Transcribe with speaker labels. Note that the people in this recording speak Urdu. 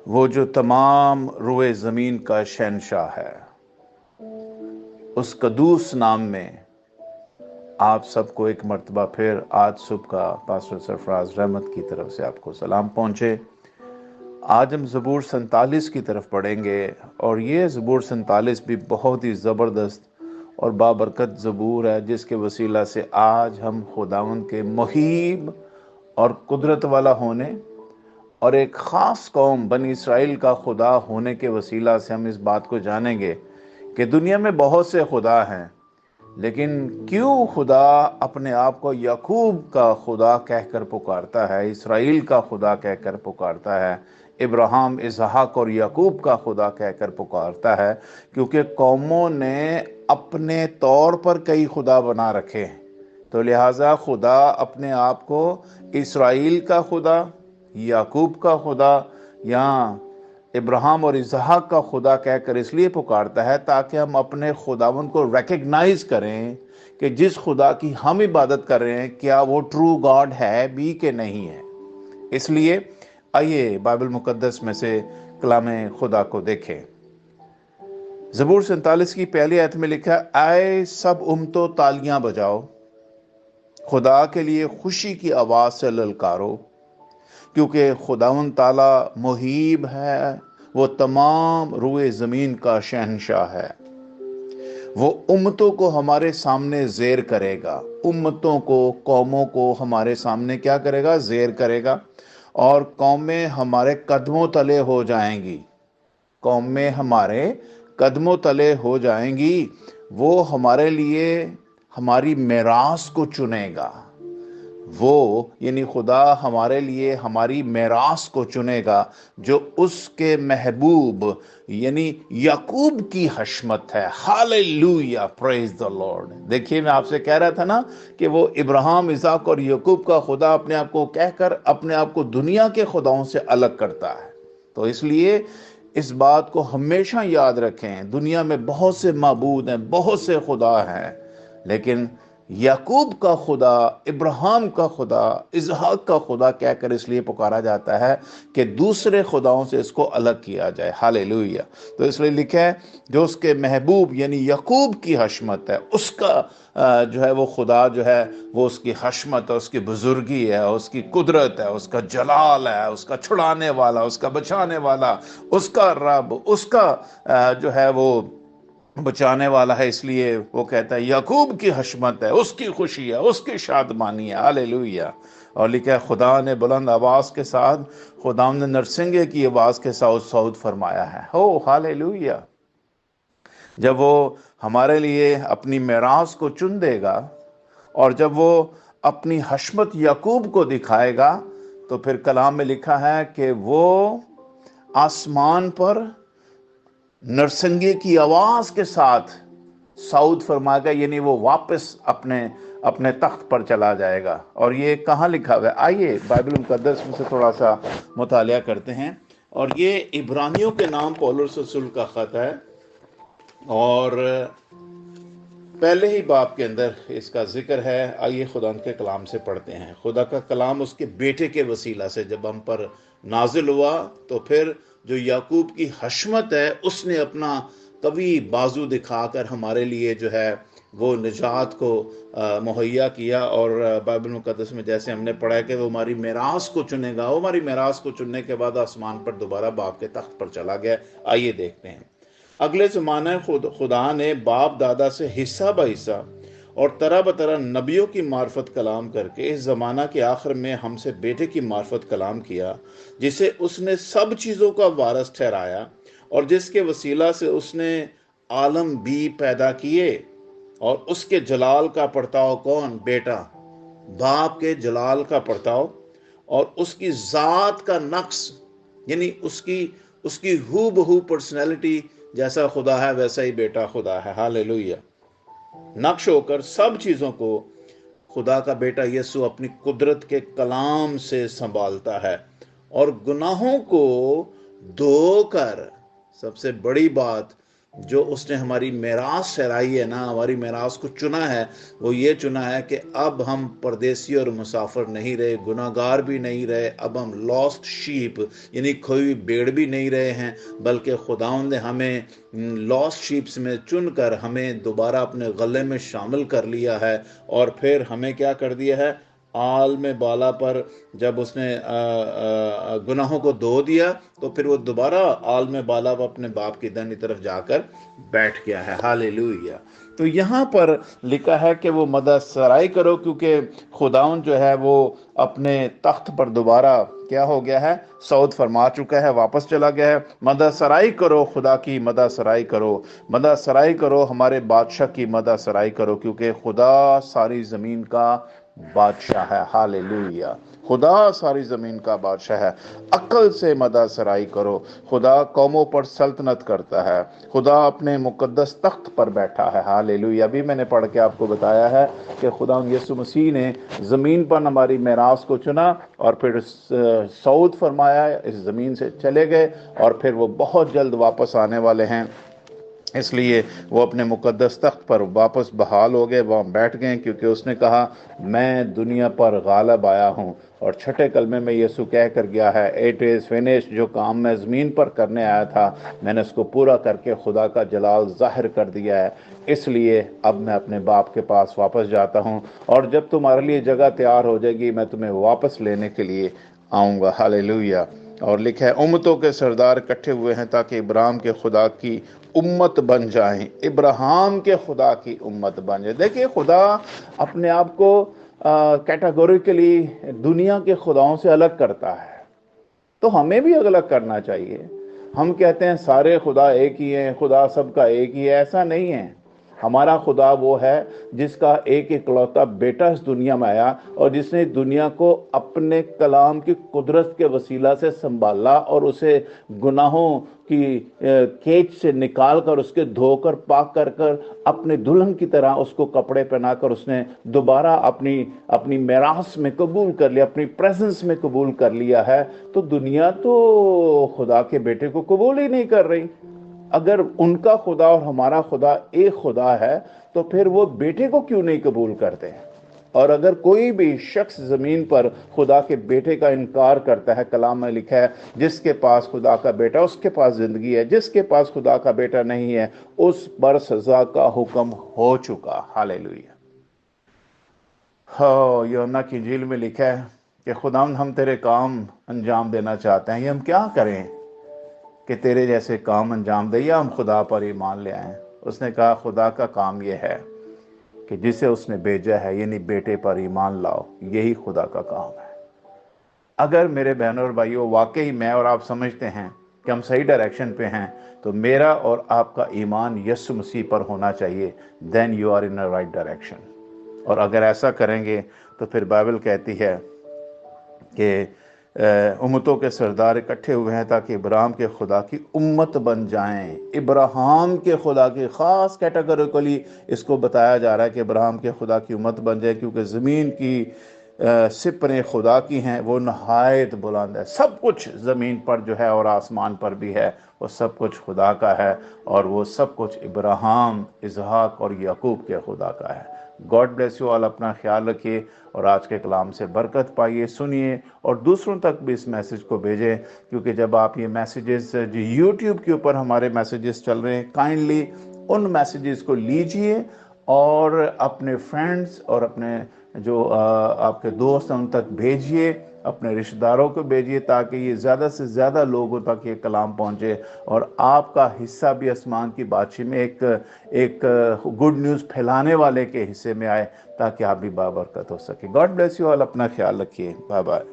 Speaker 1: وہ جو تمام روئے زمین کا شہنشاہ ہے، اس قدوس نام میں آپ سب کو ایک مرتبہ پھر آج صبح کا پاسٹر سرفراز رحمت کی طرف سے آپ کو سلام پہنچے۔ آج ہم زبور 47 کی طرف پڑھیں گے، اور یہ زبور 47 بھی بہت ہی زبردست اور بابرکت زبور ہے، جس کے وسیلہ سے آج ہم خداوند کے مہیب اور قدرت والا ہونے اور ایک خاص قوم بنی اسرائیل کا خدا ہونے کے وسیلہ سے ہم اس بات کو جانیں گے کہ دنیا میں بہت سے خدا ہیں، لیکن کیوں خدا اپنے آپ کو یعقوب کا خدا کہہ کر پکارتا ہے، اسرائیل کا خدا کہہ کر پکارتا ہے، ابراہیم، اسحاق اور یعقوب کا خدا کہہ کر پکارتا ہے؟ کیونکہ قوموں نے اپنے طور پر کئی خدا بنا رکھے ہیں، تو لہٰذا خدا اپنے آپ کو اسرائیل کا خدا، یعقوب کا خدا یا ابراہیم اور اسحاق کا خدا کہہ کر اس لیے پکارتا ہے تاکہ ہم اپنے خداوند کو ریکگنائز کریں کہ جس خدا کی ہم عبادت کر رہے ہیں کیا وہ ٹرو گاڈ ہے بھی کہ نہیں ہے۔ اس لیے آئیے بائبل مقدس میں سے کلام خدا کو دیکھیں۔ زبور 47 کی پہلی آیت میں لکھا ہے، اے سب امتوں تالیاں بجاؤ، خدا کے لیے خوشی کی آواز سے للکارو، کیونکہ خداوند تعالیٰ محیب ہے، وہ تمام روئے زمین کا شہنشاہ ہے۔ وہ امتوں کو ہمارے سامنے زیر کرے گا، امتوں کو، قوموں کو ہمارے سامنے کیا کرے گا؟ زیر کرے گا، اور قومیں ہمارے قدموں تلے ہو جائیں گی، قومیں ہمارے قدموں تلے ہو جائیں گی۔ وہ ہمارے لیے ہماری میراث کو چنے گا، وہ یعنی خدا ہمارے لیے ہماری میراث کو چنے گا جو اس کے محبوب یعنی یعقوب کی حشمت ہے۔ ہاللویا، پریز دی لارڈ۔ دیکھیے میں آپ سے کہہ رہا تھا نا کہ وہ ابراہیم، اسحاق اور یعقوب کا خدا اپنے آپ کو کہہ کر اپنے آپ کو دنیا کے خداؤں سے الگ کرتا ہے، تو اس لیے اس بات کو ہمیشہ یاد رکھیں، دنیا میں بہت سے معبود ہیں، بہت سے خدا ہیں، لیکن یعقوب کا خدا، ابراہیم کا خدا، اسحاق کا خدا کہہ کر اس لیے پکارا جاتا ہے کہ دوسرے خداؤں سے اس کو الگ کیا جائے۔ ہاللیلویا۔ تو اس لیے لکھا ہے جو اس کے محبوب یعنی یعقوب کی حشمت ہے، اس کا جو ہے وہ خدا جو ہے وہ اس کی حشمت ہے، اس کی بزرگی ہے، اس کی قدرت ہے، اس کا جلال ہے، اس کا چھڑانے والا، اس کا بچانے والا، اس کا رب، اس کا جو ہے وہ بچانے والا ہے۔ اس لیے وہ کہتا ہے یعقوب کی حشمت ہے، اس کی خوشی ہے، اس کی شادمانی ہے۔ ہاللیلویا۔ اور لکھا ہے خدا نے بلند آواز کے ساتھ، خدا نے نرسنگے کی آواز کے ساتھ صعود فرمایا ہے۔ ہو ہاللیلویا۔ جب وہ ہمارے لیے اپنی میراث کو چن دے گا اور جب وہ اپنی حشمت یعقوب کو دکھائے گا، تو پھر کلام میں لکھا ہے کہ وہ آسمان پر نرسنگے کی آواز کے ساتھ صعود فرمائے گا، یعنی وہ واپس اپنے تخت پر چلا جائے گا۔ اور یہ کہاں لکھا ہوا ہے؟ آئیے بائبل مقدس میں سے تھوڑا سا مطالعہ کرتے ہیں، اور یہ عبرانیوں کے نام پولس رسول کا خط ہے، اور پہلے ہی باب کے اندر اس کا ذکر ہے۔ آئیے خدا کے کلام سے پڑھتے ہیں۔ خدا کا کلام اس کے بیٹے کے وسیلہ سے جب ہم پر نازل ہوا، تو پھر جو یعقوب کی حشمت ہے اس نے اپنا قوی بازو دکھا کر ہمارے لیے جو ہے وہ نجات کو مہیا کیا، اور بائبل مقدس میں جیسے ہم نے پڑھا ہے کہ وہ ہماری میراث کو چنے گا، وہ ہماری میراث کو چننے کے بعد آسمان پر دوبارہ باپ کے تخت پر چلا گیا۔ آئیے دیکھتے ہیں۔ اگلے زمانے خدا نے باپ دادا سے حصہ بہ حصہ اور طرح بطرح نبیوں کی معرفت کلام کر کے اس زمانہ کے آخر میں ہم سے بیٹے کی معرفت کلام کیا، جسے اس نے سب چیزوں کا وارث ٹھہرایا، اور جس کے وسیلہ سے اس نے عالم بھی پیدا کیے، اور اس کے جلال کا پرتاؤ کون؟ بیٹا، باپ کے جلال کا پرتاؤ، اور اس کی ذات کا نقص یعنی اس کی ہو بہو پرسنالٹی، جیسا خدا ہے ویسا ہی بیٹا خدا ہے۔ ہاللیلویا۔ نقش ہو کر سب چیزوں کو خدا کا بیٹا یسوع اپنی قدرت کے کلام سے سنبھالتا ہے، اور گناہوں کو دھو کر، سب سے بڑی بات، جو اس نے ہماری میراث ٹھہرائی ہے نا، ہماری میراث کو چنا ہے، وہ یہ چنا ہے کہ اب ہم پردیسی اور مسافر نہیں رہے، گناہگار بھی نہیں رہے، اب ہم لاسٹ شیپ یعنی کھوئی ہوئی بھیڑ بھی نہیں رہے ہیں، بلکہ خداوند نے ہمیں لاسٹ شیپس میں چن کر ہمیں دوبارہ اپنے غلے میں شامل کر لیا ہے، اور پھر ہمیں کیا کر دیا ہے، عالم بالا پر جب اس نے گناہوں کو دھو دیا تو پھر وہ دوبارہ عالم بالا پر اپنے باپ کی دائنی طرف جا کر بیٹھ گیا ہے۔ ہاللیلویہ۔ تو یہاں پر لکھا ہے کہ وہ مدح سرائی کرو، کیونکہ خداوند جو ہے وہ اپنے تخت پر دوبارہ کیا ہو گیا ہے، صعود فرما چکا ہے، واپس چلا گیا ہے۔ مدح سرائی کرو، خدا کی مدح سرائی کرو، مدح سرائی کرو، ہمارے بادشاہ کی مدح سرائی کرو، کیونکہ خدا ساری زمین کا بادشاہ ہے۔ ہاللیلویہ۔ خدا ساری زمین کا بادشاہ ہے۔ عقل سے مدح سرائی کرو، خدا قوموں پر سلطنت کرتا ہے، خدا اپنے مقدس تخت پر بیٹھا ہے۔ ہاللیلویہ۔ ابھی میں نے پڑھ کے آپ کو بتایا ہے کہ خدا یسوع مسیح نے زمین پر ہماری میراث کو چنا اور پھر صعود فرمایا، اس زمین سے چلے گئے، اور پھر وہ بہت جلد واپس آنے والے ہیں، اس لیے وہ اپنے مقدس تخت پر واپس بحال ہو گئے، وہاں بیٹھ گئے، کیونکہ اس نے کہا میں دنیا پر غالب آیا ہوں۔ اور چھٹے کلمے میں یسوع کہہ کر گیا ہے اٹ از فنشڈ، جو کام میں زمین پر کرنے آیا تھا میں نے اس کو پورا کر کے خدا کا جلال ظاہر کر دیا ہے، اس لیے اب میں اپنے باپ کے پاس واپس جاتا ہوں، اور جب تمہارے لیے جگہ تیار ہو جائے گی میں تمہیں واپس لینے کے لیے آؤں گا۔ ہاللیلویہ۔ اور لکھا ہے امتوں کے سردار اکٹھے ہوئے ہیں تاکہ ابراہیم کے خدا کی امت بن جائیں، ابراہیم کے خدا کی امت بن جائیں۔ دیکھیں خدا اپنے آپ کو کیٹاگوریکلی دنیا کے خداؤں سے الگ کرتا ہے، تو ہمیں بھی الگ کرنا چاہیے۔ ہم کہتے ہیں سارے خدا ایک ہی ہیں، خدا سب کا ایک ہی ہے، ایسا نہیں ہے۔ ہمارا خدا وہ ہے جس کا ایک اکلوتا بیٹا اس دنیا میں آیا، اور جس نے دنیا کو اپنے کلام کی قدرت کے وسیلہ سے سنبھالا، اور اسے گناہوں کی کیچ سے نکال کر، اس کے دھو کر پاک کر کر اپنے دلہن کی طرح اس کو کپڑے پہنا کر اس نے دوبارہ اپنی میراث میں قبول کر لیا، اپنی پریزنس میں قبول کر لیا ہے۔ تو دنیا تو خدا کے بیٹے کو قبول ہی نہیں کر رہی۔ اگر ان کا خدا اور ہمارا خدا ایک خدا ہے تو پھر وہ بیٹے کو کیوں نہیں قبول کرتے؟ اور اگر کوئی بھی شخص زمین پر خدا کے بیٹے کا انکار کرتا ہے، کلام میں لکھا ہے جس کے پاس خدا کا بیٹا اس کے پاس زندگی ہے، جس کے پاس خدا کا بیٹا نہیں ہے اس پر سزا کا حکم ہو چکا۔ ہاللیلویہ۔ یوحنا کی انجیل میں لکھا ہے کہ خداوند ہم تیرے کام انجام دینا چاہتے ہیں، یہ ہم کیا کریں کہ تیرے جیسے کام انجام دے، یا ہم خدا پر ایمان لے آئیں؟ اس نے کہا خدا کا کام یہ ہے کہ جسے اس نے بھیجا ہے یعنی بیٹے پر ایمان لاؤ، یہی خدا کا کام ہے۔ اگر میرے بہنوں اور بھائیوں واقعی میں اور آپ سمجھتے ہیں کہ ہم صحیح ڈائریکشن پہ ہیں، تو میرا اور آپ کا ایمان یسوع مسیح پر ہونا چاہیے، then you are in the right direction۔ اور اگر ایسا کریں گے تو پھر بائبل کہتی ہے کہ امتوں کے سردار اکٹھے ہوئے ہیں تاکہ ابراہیم کے خدا کی امت بن جائیں۔ ابراہیم کے خدا کی خاص کیٹیگوریکلی اس کو بتایا جا رہا ہے کہ ابراہیم کے خدا کی امت بن جائے، کیونکہ زمین کی سپریں خدا کی ہیں، وہ نہایت بلند ہے۔ سب کچھ زمین پر جو ہے اور آسمان پر بھی ہے وہ سب کچھ خدا کا ہے، اور وہ سب کچھ ابراہیم، اسحاق اور یعقوب کے خدا کا ہے۔ God bless you all. اپنا خیال رکھیے اور آج کے کلام سے برکت پائیے، سنیے اور دوسروں تک بھی اس میسج کو بھیجیں، کیونکہ جب آپ یہ میسیجز جو یوٹیوب کے اوپر ہمارے میسیجز چل رہے ہیں، کائنڈلی ان میسیجز کو لیجئے اور اپنے فرینڈز اور اپنے جو آپ کے دوست ہیں ان تک بھیجئے، اپنے رشتہ داروں کو بھیجئے، تاکہ یہ زیادہ سے زیادہ لوگوں تک یہ کلام پہنچے اور آپ کا حصہ بھی آسمان کی بادشاہی میں ایک گڈ نیوز پھیلانے والے کے حصے میں آئے، تاکہ آپ بھی بابرکت ہو سکے۔ God bless you all. اپنا خیال رکھیے۔ Bye bye.